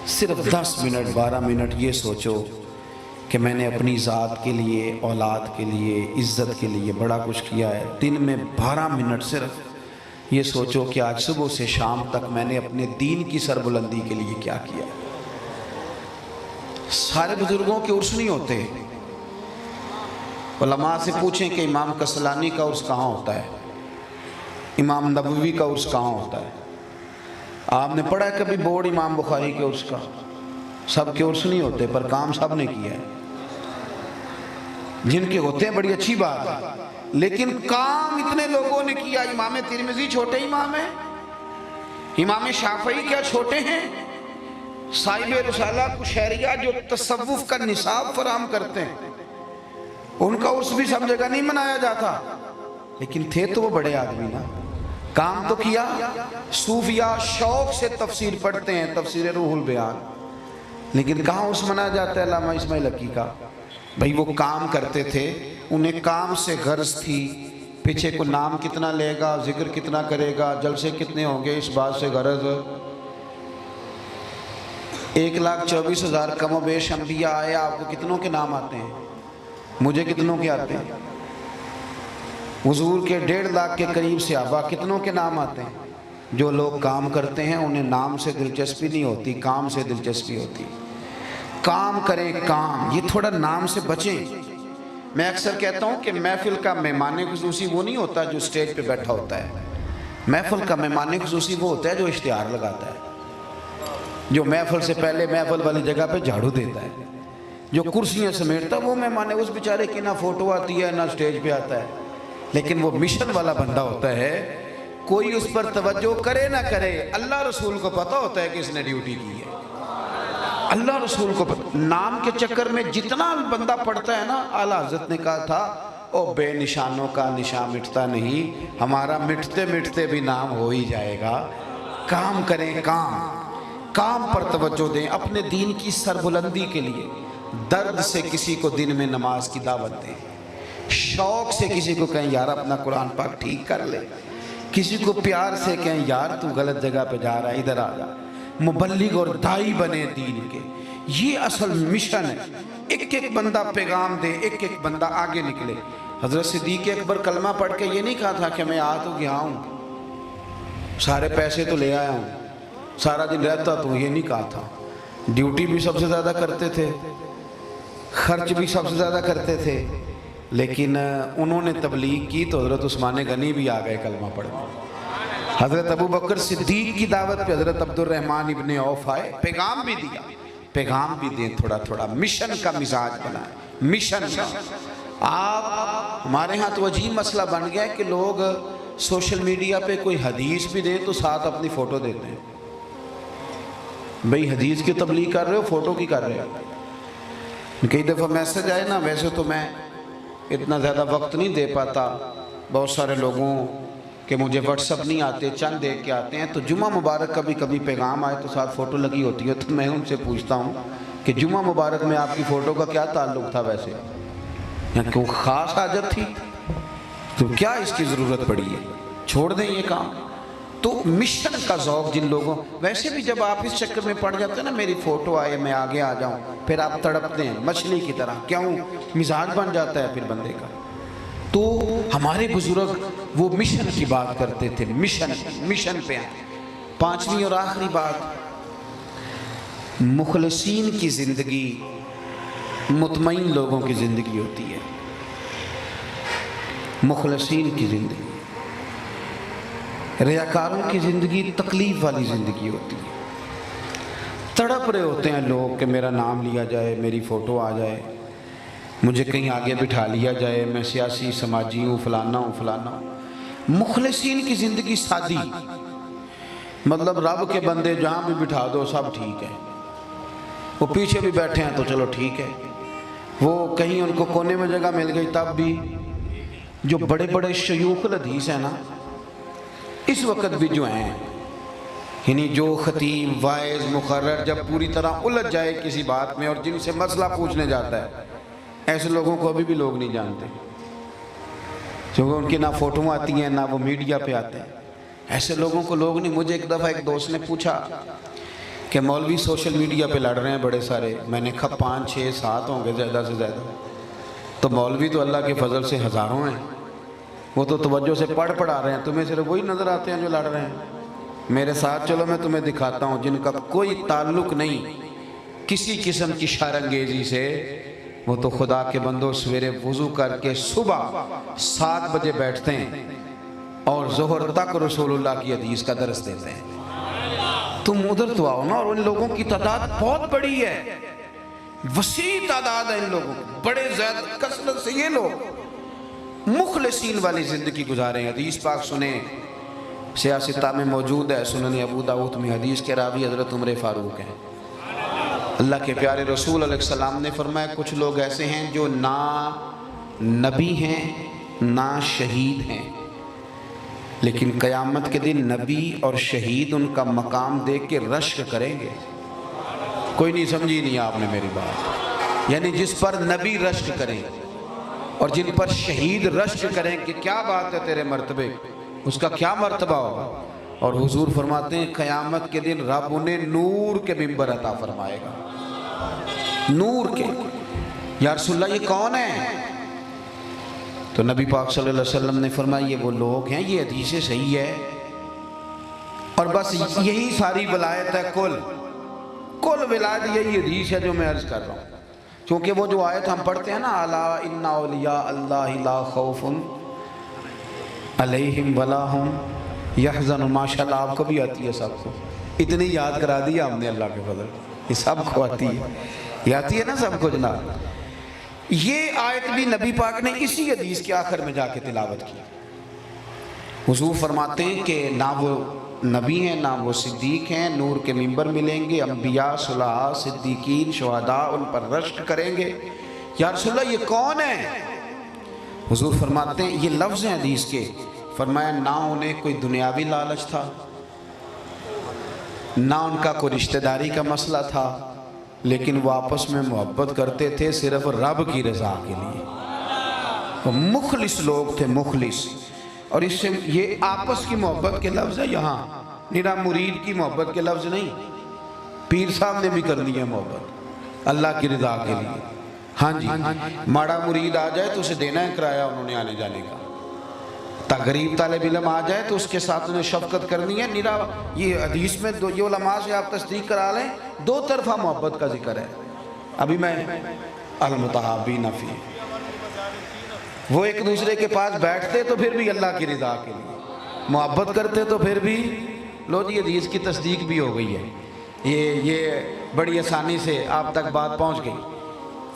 B: صرف 10 منٹ 12 منٹ یہ سوچو کہ میں نے اپنی ذات کے لیے، اولاد کے لیے، عزت کے لیے بڑا کچھ کیا ہے. دن میں 12 منٹ صرف یہ سوچو کہ آج صبح سے شام تک میں نے اپنے دین کی سربلندی کے لیے کیا کیا. سارے بزرگوں کے عرس نہیں ہوتے. علماء سے پوچھیں کہ امام کسلانی کا عرس کہاں ہوتا ہے، امام نبوی کا عرس کہاں ہوتا ہے. آپ نے پڑھا ہے کبھی بورڈ امام بخاری کے عرس کا؟ سب کے عرس نہیں ہوتے، پر کام سب نے کیا ہے. جن کے ہوتے ہیں بڑی اچھی بات ہے، لیکن کام اتنے لوگوں نے کیا. امام ترمذی چھوٹے امام ہیں؟ امام شافعی کیا چھوٹے ہیں؟ صاحب رسالہ قشیریہ جو تصوف کا نصاب فراہم کرتے ہیں، ان کا عرس بھی سب جگہ نہیں منایا جاتا، لیکن تھے تو وہ بڑے آدمی نا. کام تو کیا. صوفیاء شوق سے تفسیر پڑھتے ہیں، تفسیر روح البیان، لیکن کہاں عرس منایا جاتا ہے علامہ اسماعیل حقی کا؟ بھائی وہ کام کرتے تھے، انہیں کام سے غرض تھی. پیچھے کو نام کتنا لے گا، ذکر کتنا کرے گا، جلسے کتنے ہوں گے، اس بات سے غرض. 1,24,000 کم و بیش انبیاء آئے. آپ کو کتنوں کے نام آتے ہیں؟ مجھے کتنوں کے آتے ہیں؟ حضور کے 1.5 لاکھ کے قریب صحابہ، کتنوں کے نام آتے ہیں؟ جو لوگ کام کرتے ہیں انہیں نام سے دلچسپی نہیں ہوتی، کام سے دلچسپی ہوتی. کام کریں، کام. یہ تھوڑا نام سے بچیں. میں اکثر کہتا ہوں کہ محفل کا مہمان خصوصی وہ نہیں ہوتا جو اسٹیج پہ بیٹھا ہوتا ہے. محفل کا مہمان خصوصی وہ ہوتا ہے جو اشتہار لگاتا ہے، جو محفل سے پہلے محفل والی جگہ پہ جھاڑو دیتا ہے، جو کرسیاں سمیٹتا ہے. وہ مہمان، اس بیچارے کی نہ فوٹو آتی ہے نہ اسٹیج پہ آتا ہے، لیکن وہ مشن والا بندہ ہوتا ہے. کوئی اس پر توجہ کرے نہ کرے، اللہ رسول کو پتہ ہوتا ہے کہ اس نے ڈیوٹی کی ہے. اللہ رسول کو پتہ. نام کے چکر میں جتنا بندہ پڑھتا ہے نا، اعلیٰ حضرت نے کہا تھا او بے نشانوں کا نشان مٹتا نہیں، ہمارا مٹتے مٹتے بھی نام ہو ہی جائے گا. کام کریں، کام پر توجہ دیں. اپنے دین کی سربلندی کے لیے درد سے کسی کو دن میں نماز کی دعوت دیں. شوق سے کسی کو کہیں یار اپنا قرآن پاک ٹھیک کر لے. کسی کو پیار سے کہیں یار تو غلط جگہ پہ جا رہا ہے، ادھر آ جا. مبلغ اور دائی بنے دین کے. یہ اصل مشن ہے. ایک ایک بندہ پیغام دے، ایک ایک بندہ آگے نکلے. حضرت صدیق اکبر کلمہ پڑھ کے یہ نہیں کہا تھا کہ میں آ تو گیا ہوں، سارے پیسے تو لے آیا ہوں، سارا دن رہتا تو. یہ نہیں کہا تھا. ڈیوٹی بھی سب سے زیادہ کرتے تھے، خرچ بھی سب سے زیادہ کرتے تھے، لیکن انہوں نے تبلیغ کی تو حضرت عثمان غنی بھی آ گئے کلمہ پڑھنے. حضرت ابو بکر صدیق کی دعوت پہ حضرت عبد الرحمن ابن عوف آئے، پیغام بھی دیا. پیغام بھی دیں تھوڑا تھوڑا. مشن کا مزاج بنائیں، مشن کا. آپ ہمارے ہاں تو عجیب مسئلہ بن گیا ہے کہ لوگ سوشل میڈیا پہ کوئی حدیث بھی دیں تو ساتھ اپنی فوٹو دیتے ہیں. بھئی حدیث کی تبلیغ کر رہے ہو، فوٹو کی کر رہے ہو؟ کئی دفعہ میسج آئے نا، ویسے تو میں اتنا زیادہ وقت نہیں دے پاتا، بہت سارے لوگوں کہ مجھے واٹس اپ نہیں آتے، چند دیکھ کے آتے ہیں، تو جمعہ مبارک کبھی کبھی پیغام آئے تو ساتھ فوٹو لگی ہوتی ہے، تو میں ان سے پوچھتا ہوں کہ جمعہ مبارک میں آپ کی فوٹو کا کیا تعلق تھا ویسے، یعنی کوئی خاص حاجت تھی تو کیا اس کی ضرورت پڑی ہے، چھوڑ دیں یہ کام۔ تو مشن کا ذوق جن لوگوں، ویسے بھی جب آپ اس چکر میں پڑ جاتے ہیں نا میری فوٹو آئے میں آگے آ جاؤں، پھر آپ تڑپتے ہیں مچھلی کی طرح، کیوں؟ مزاج بن جاتا ہے پھر بندے کا۔ تو ہمارے بزرگ وہ مشن کی بات کرتے تھے، مشن پہ ہیں۔ پانچویں اور آخری بات، مخلصین کی زندگی مطمئن لوگوں کی زندگی ہوتی ہے، مخلصین کی زندگی، ریاکاروں کی زندگی تکلیف والی زندگی ہوتی ہے۔ تڑپ رہے ہوتے ہیں لوگ کہ میرا نام لیا جائے، میری فوٹو آ جائے، مجھے کہیں آگے بٹھا لیا جائے، میں سیاسی سماجی ہوں، فلانا ہوں۔ مخلصین کی زندگی سادی، مطلب رب کے بندے جہاں بھی بٹھا دو سب ٹھیک ہے، وہ پیچھے بھی بیٹھے ہیں تو چلو ٹھیک ہے، وہ کہیں ان کو کونے میں جگہ مل گئی تب بھی۔ جو بڑے بڑے شیوخ الحدیث ہیں نا اس وقت بھی جو ہیں، یعنی جو خطیب واعظ مقرر جب پوری طرح الجھ جائے کسی بات میں اور جن سے مسئلہ پوچھنے جاتا ہے، ایسے لوگوں کو ابھی بھی لوگ نہیں جانتے، کیونکہ ان کی نہ فوٹو آتی ہیں نہ وہ میڈیا پہ آتے ہیں، ایسے لوگوں کو لوگ نہیں۔ مجھے ایک دفعہ ایک دوست نے پوچھا کہ مولوی سوشل میڈیا پہ لڑ رہے ہیں بڑے سارے، میں نے کہا 5 6 7 ہوں گے زیادہ سے زیادہ، تو مولوی تو اللہ کے فضل سے ہزاروں ہیں، وہ تو توجہ سے پڑھا رہے ہیں، تمہیں صرف وہی نظر آتے ہیں جو لڑ رہے ہیں۔ میرے ساتھ چلو میں تمہیں دکھاتا ہوں جن کا کوئی تعلق نہیں کسی قسم کی شرانگیزی سے، وہ تو خدا کے بندوں سویرے وضو کر کے صبح 7 بجے بیٹھتے ہیں اور ظہر تک رسول اللہ کی حدیث کا درس دیتے ہیں۔ تم ادھر تو آؤ نا، اور ان لوگوں کی تعداد بہت بڑی ہے، وسیع تعداد ہے ان لوگوں کی، بڑے زیادہ کثرت سے یہ لوگ مخلصین والی زندگی گزارے ہیں۔ حدیث پاک سنیں، سیاستہ میں موجود ہے، سنن ابو داؤد میں، حدیث کے راوی حضرت عمر فاروق ہیں۔ اللہ کے پیارے رسول علیہ السلام نے فرمایا کچھ لوگ ایسے ہیں جو نہ نبی ہیں نہ شہید ہیں، لیکن قیامت کے دن نبی اور شہید ان کا مقام دیکھ کے رشک کریں گے۔ کوئی نہیں سمجھی نہیں آپ نے میری بات، یعنی جس پر نبی رشک کریں اور جن پر شہید رشک کریں کہ کیا بات ہے تیرے مرتبے، اس کا کیا مرتبہ ہوگا۔ اور حضور فرماتے ہیں قیامت کے دن رب انہیں نور کے ممبر عطا فرمائے گا، نور کے۔ یا رسول اللہ یہ کون ہے؟ تو نبی پاک صلی اللہ علیہ وسلم نے فرمایا یہ وہ لوگ ہیں، یہ حدیث صحیح ہے، اور بس یہی ساری ولایت ہے، کل ولایت یہی حدیث ہے جو میں عرض کر رہا ہوں۔ کیونکہ وہ جو آیت ہم پڑھتے ہیں نا، الا ان اولیاء اللہ لا خوف علیہم ولا ہم یحزنون، ماشاءاللہ آپ کو بھی آتی ہے، سب کو اتنی یاد کرا دیا ہم نے اللہ کے فضل، یہ سب کو آتی ہے، یہ آتی ہے نا سب کو جناب۔ یہ آیت بھی نبی پاک نے اسی حدیث کے آخر میں جا کے تلاوت کی۔ حضور فرماتے ہیں کہ نہ وہ نبی ہیں نہ وہ صدیق ہیں، نور کے ممبر ملیں گے، انبیاء صلحاء صدیقین شہداء ان پر رشک کریں گے۔ یا رسول اللہ یہ کون ہے؟ حضور فرماتے ہیں یہ لفظ ہیں حدیث کے، فرمایا نہ انہیں کوئی دنیاوی لالچ تھا، نہ ان کا کوئی رشتہ داری کا مسئلہ تھا، لیکن وہ آپس میں محبت کرتے تھے صرف رب کی رضا کے لیے، وہ مخلص لوگ تھے، مخلص۔ اور اس سے یہ آپس کی محبت کے لفظ ہے، یہاں میرا مرید کی محبت کے لفظ نہیں، پیر صاحب نے بھی کر لی ہے محبت اللہ کی رضا کے لیے۔ ہاں جی، ماڑا مرید آ جائے تو اسے دینا ہے کرایہ انہوں نے آنے جانے کا، تا غریب طالب علم آ جائے تو اس کے ساتھ انہیں شفقت کرنی ہے۔ نیرا یہ حدیث میں یہ علماء سے آپ تصدیق کرا لیں، 2 طرفہ محبت کا ذکر ہے۔ ابھی میں المتحابین فی، وہ ایک دوسرے کے پاس بیٹھتے تو پھر بھی اللہ کی رضا کے لیے، محبت کرتے تو پھر بھی لو جی حدیث کی تصدیق بھی ہو گئی ہے، یہ بڑی آسانی سے آپ تک بات پہنچ گئی۔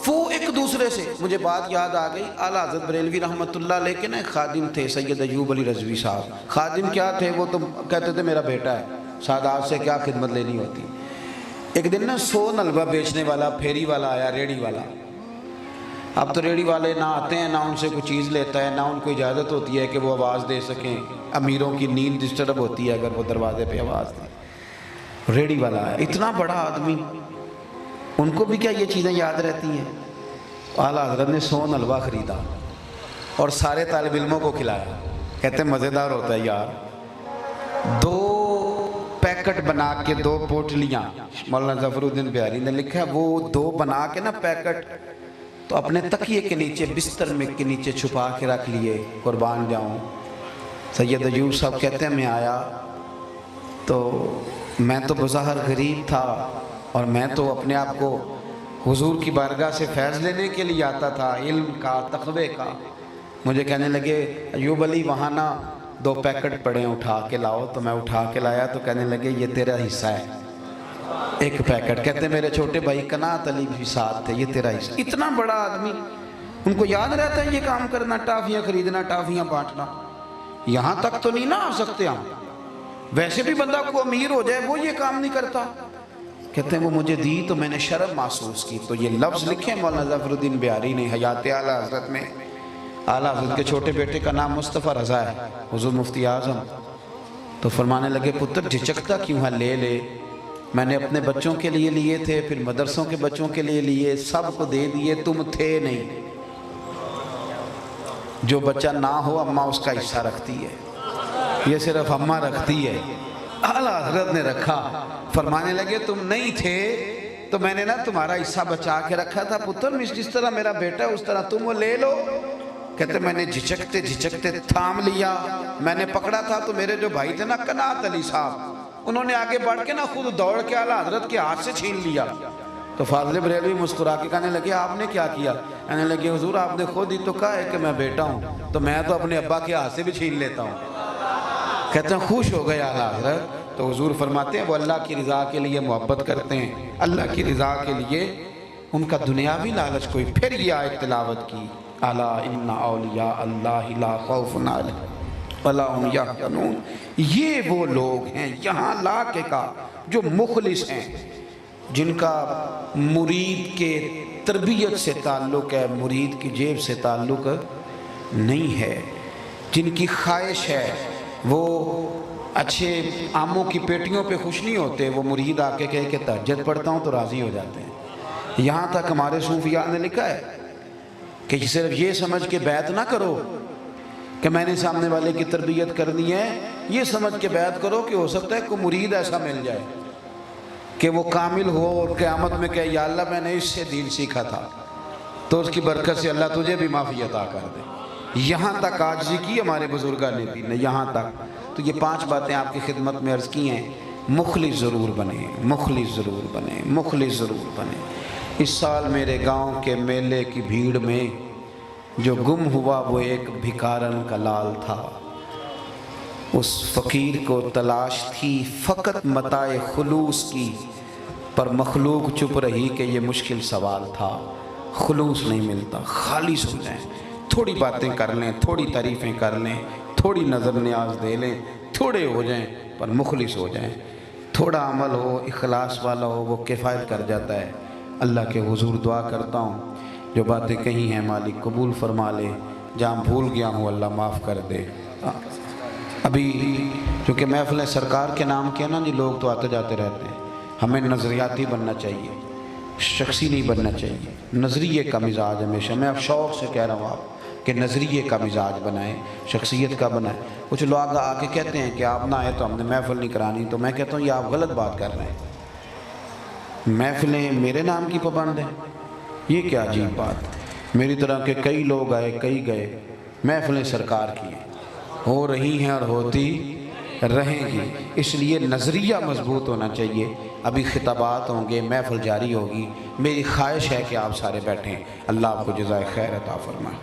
B: وہ ایک دوسرے سے، مجھے بات یاد آ گئی، اعلیٰ حضرت بریلوی رحمۃ اللہ علیہ کے نا خادم تھے سید ایوب علی رضوی صاحب۔ خادم کیا تھے؟ وہ تو کہتے تھے میرا بیٹا ہے، سادات سے کیا خدمت لینی ہوتی۔ ایک دن نا 100 نلوا بیچنے والا پھیری والا آیا، ریڑی والا، اب تو ریڑھی والے نہ آتے ہیں، نہ ان سے کوئی چیز لیتا ہے، نہ ان کو اجازت ہوتی ہے کہ وہ آواز دے سکیں، امیروں کی نیند ڈسٹرب ہوتی ہے اگر وہ دروازے پہ آواز دیں۔ ریڑھی والا ہے اتنا بڑا آدمی، ان کو بھی کیا یہ چیزیں یاد رہتی ہیں؟ اعلیٰ حضرت نے سون حلوہ خریدا اور سارے طالب علموں کو کھلایا، کہتے ہیں مزیدار ہوتا ہے یار۔ 2 پیکٹ بنا کے 2 پوٹلیاں، مولانا ظفر الدین بہاری نے لکھا ہے، وہ 2 بنا کے نا پیکٹ تو اپنے تکیے کے نیچے بستر میں کے نیچے چھپا کے رکھ لیے، قربان جاؤں۔ سید ایوب صاحب کہتے ہیں میں آیا تو میں تو بظاہر غریب تھا اور میں تو اپنے آپ کو حضور کی بارگاہ سے فیض لینے کے لیے آتا تھا، علم کا، تقوی کا۔ مجھے کہنے لگے ایوب علی وہاں نا 2 پیکٹ پڑے ہیں، اٹھا کے لاؤ، تو میں اٹھا کے لایا تو کہنے لگے یہ تیرا حصہ ہے، 1 پیکٹ۔ کہتے ہیں میرے چھوٹے بھائی قناعت علی بھی ساتھ تھے، یہ تیرا حصہ۔ اتنا بڑا آدمی، ان کو یاد رہتا ہے یہ کام کرنا، ٹافیاں خریدنا، ٹافیاں بانٹنا۔ یہاں تک تو نہیں نہ آ سکتے ہم، ویسے بھی بندہ کو امیر ہو جائے وہ یہ کام نہیں کرتا۔ کہتے ہیں وہ مجھے دی تو میں نے شرم محسوس کی، تو یہ لفظ لکھے مولانا ظفر الدین بہاری نے حیات اعلیٰ حضرت میں۔ اعلیٰ حضرت کے چھوٹے بیٹے کا نام مصطفیٰ رضا ہے، حضور مفتی اعظم، تو فرمانے لگے پتر جھجکتا کیوں ہے، لے لے، میں نے اپنے بچوں کے لیے لیے تھے، پھر مدرسوں کے بچوں کے لیے لیے، سب کو دے دیے، تم تھے نہیں۔ جو بچہ نہ ہو اماں اس کا حصہ رکھتی ہے، یہ صرف اماں رکھتی ہے، اعلیٰ حضرت نے رکھا۔ فرمانے لگے تم نہیں تھے تو میں نے نا تمہارا حصہ بچا کے رکھا تھا پتر، جس طرح میرا بیٹا اس طرح تم وہ لے لو۔ کہتے میں نے جھجکتے جھجکتے تھام لیا، میں نے پکڑا تھا تو میرے جو بھائی تھے نا قناعت علی صاحب، انہوں نے آگے بڑھ کے نا خود دوڑ کے اعلیٰ حضرت کے ہاتھ سے چھین لیا۔ تو فاضل بریلوی مسکرا کے کہنے لگے آپ نے کیا کیا؟ کہنے لگے حضور آپ نے خود ہی تو کہا ہے کہ میں بیٹا ہوں، تو میں تو اپنے ابا کے ہاتھ سے بھی چھین لیتا ہوں۔ کہتے ہیں خوش ہو گئے اعلیٰ حضرت۔ تو حضور فرماتے ہیں وہ اللہ کی رضا کے لیے محبت کرتے ہیں، اللہ کی رضا کے لیے ان کا دنیاوی لالچ کوئی۔ پھر یہ آیت تلاوت کی، الا ان اولیاء اللہ لا خوف علیہم ولا هم یحزنون۔ یہ وہ لوگ ہیں یہاں لا کے کا جو مخلص ہیں، جن کا مرید کے تربیت سے تعلق ہے، مرید کی جیب سے تعلق نہیں ہے، جن کی خواہش ہے وہ اچھے آموں کی پیٹیوں پہ خوش نہیں ہوتے، وہ مرید آ کے کہے کہ تہجد پڑھتا ہوں تو راضی ہو جاتے ہیں۔ یہاں تک ہمارے صوفیاء نے لکھا ہے کہ صرف یہ سمجھ کے بیعت نہ کرو کہ میں نے سامنے والے کی تربیت کرنی ہے، یہ سمجھ کے بیعت کرو کہ ہو سکتا ہے کوئی مرید ایسا مل جائے کہ وہ کامل ہو اور قیامت میں کہے یا اللہ میں نے اس سے دین سیکھا تھا، تو اس کی برکت سے اللہ تجھے بھی معافی عطا کر دے۔ یہاں تک عاجزی کی ہمارے بزرگان نے بھی، یہاں تک۔ تو یہ 5 باتیں آپ کی خدمت میں عرض کی ہیں۔ مخلص ضرور بنیں، مخلص ضرور بنیں، مخلص ضرور بنیں۔ اس سال میرے گاؤں کے میلے کی بھیڑ میں جو گم ہوا وہ ایک بھکارن کا لال تھا۔ اس فقیر کو تلاش تھی فقط متاع خلوص کی، پر مخلوق چپ رہی کہ یہ مشکل سوال تھا۔ خلوص نہیں ملتا، خالص ہو جائیں، تھوڑی باتیں کر لیں، تھوڑی تعریفیں کر لیں، تھوڑی نظر نیاز دے لیں، تھوڑے ہو جائیں پر مخلص ہو جائیں۔ تھوڑا عمل ہو، اخلاص والا ہو، وہ کفایت کر جاتا ہے۔ اللہ کے حضور دعا کرتا ہوں جو باتیں کہی ہیں مالک قبول فرما لے، جہاں بھول گیا ہوں اللہ معاف کر دے۔ ابھی چونکہ محفل سرکار کے نام کیا نا جی، لوگ تو آتے جاتے رہتے ہیں، ہمیں نظریاتی بننا چاہیے، شخصی نہیں بننا چاہیے۔ نظریے کا مزاج ہمیشہ، میں اب شوق سے کہہ رہا ہوں آپ کہ نظریے کا مزاج بنائیں، شخصیت کا بنائیں۔ کچھ لوگ آ کے کہتے ہیں کہ آپ نہ آئے تو ہم نے محفل نہیں کرانی، تو میں کہتا ہوں یہ آپ غلط بات کر رہے ہیں۔ محفلیں میرے نام کی پابند ہیں، یہ کیا عجیب بات۔ میری طرح کے کئی لوگ آئے، کئی گئے، محفلیں سرکار کی ہیں، ہو رہی ہیں اور ہوتی رہیں گی۔ اس لیے نظریہ مضبوط ہونا چاہیے۔ ابھی خطابات ہوں گے، محفل جاری ہوگی، میری خواہش ہے کہ آپ سارے بیٹھیں۔ اللہ آپ کو جزائے خیر عطا فرمائے۔